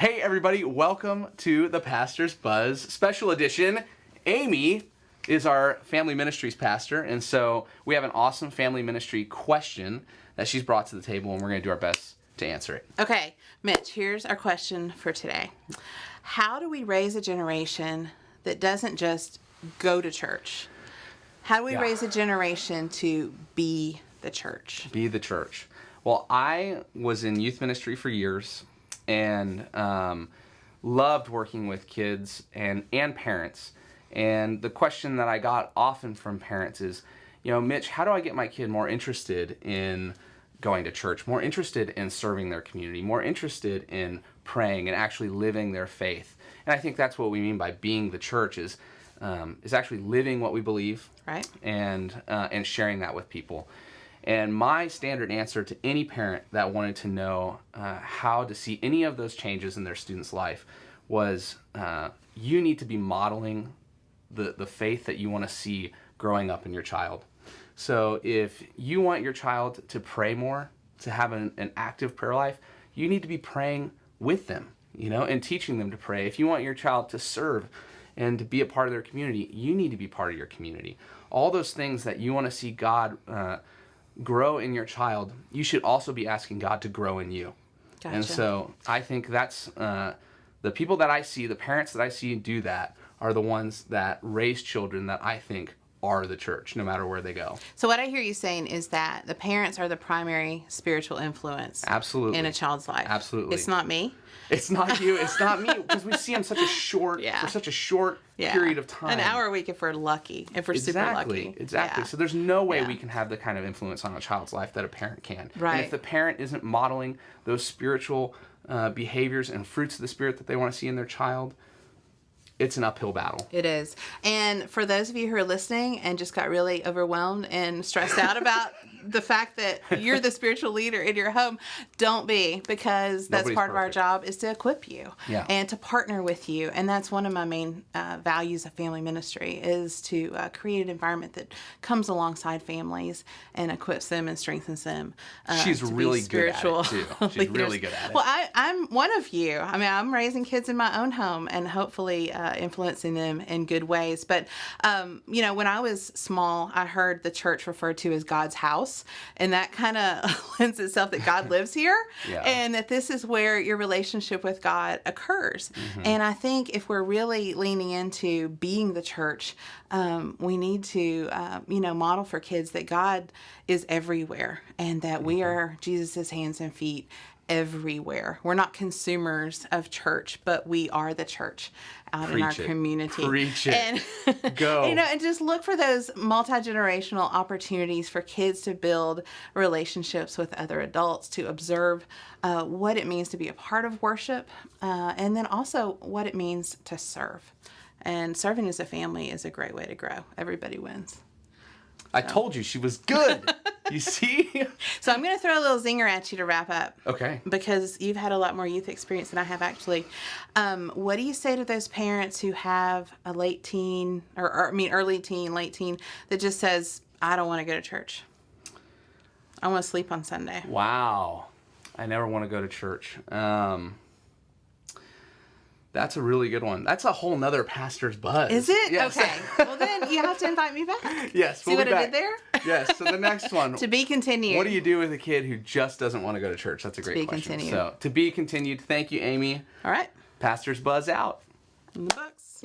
Hey everybody, welcome to the Pastor's Buzz Special Edition. Amy is our family ministries pastor, and so we have an awesome family ministry question that she's brought to the table, and we're going to do our best to answer it. Okay, Mitch, here's our question for today. How do we raise a generation that doesn't just go to church? How do we raise a generation to be the church? Be the church. Well, I was in youth ministry for years and loved working with kids and parents. And the question that I got often from parents is, Mitch, how do I get my kid more interested in going to church, more interested in serving their community, more interested in praying and actually living their faith? And I think that's what we mean by being the church is actually living what we believe, right? And sharing that with people. And my standard answer to any parent that wanted to know how to see any of those changes in their student's life was you need to be modeling the faith that you want to see growing up in your child. So if you want your child to pray more, to have an active prayer life, you need to be praying with them, and teaching them to pray. If you want your child to serve and to be a part of their community, you need to be part of your community. All those things that you want to see God grow in your child, you should also be asking God to grow in you. Gotcha. And so I think that's the people that I see, the parents that I see do that are the ones that raise children that I think are the church, no matter where they go. So what I hear you saying is that the parents are the primary spiritual influence Absolutely. in a child's life. Absolutely. It's not me. It's not you. It's not me, because we see them for such a short period of time. An hour a week if we're lucky, if we're super lucky. Exactly. Yeah. So there's no way we can have the kind of influence on a child's life that a parent can. Right. And if the parent isn't modeling those spiritual behaviors and fruits of the Spirit that they want to see in their child, it's an uphill battle. It is. And for those of you who are listening and just got really overwhelmed and stressed out about the fact that you're the spiritual leader in your home, don't be, because that's Nobody's part of our perfect. job is to equip you and to partner with you. And that's one of my main values of family ministry is to create an environment that comes alongside families and equips them and strengthens them. She's really good at it, too. She's leaders. really good at it. Well, I'm one of you. I mean, I'm raising kids in my own home and hopefully influencing them in good ways. But, when I was small, I heard the church referred to as God's house. And that kind of lends itself that God lives here and that this is where your relationship with God occurs. Mm-hmm. And I think if we're really leaning into being the church, we need to, model for kids that God is everywhere and that we are Jesus's hands and feet everywhere. We're not consumers of church, but we are the church out in our community. Preach it. And go. And just look for those multi-generational opportunities for kids to build relationships with other adults, to observe what it means to be a part of worship, and then also what it means to serve. And serving as a family is a great way to grow. Everybody wins. I told you she was good. You see? So I'm going to throw a little zinger at you to wrap up. Okay. Because you've had a lot more youth experience than I have, actually. What do you say to those parents who have a late teen, early teen, late teen, that just says, I don't want to go to church. I want to sleep on Sunday. Wow. I never want to go to church. That's a really good one. That's a whole nother pastor's buzz. Is it? Yes. Okay. Well, then you have to invite me back. Yes. See what I did there? Yes. So the next one. To be continued. What do you do with a kid who just doesn't want to go to church? That's a great question. Continued. So, to be continued. Thank you, Amy. All right. Pastor's Buzz out. In the books.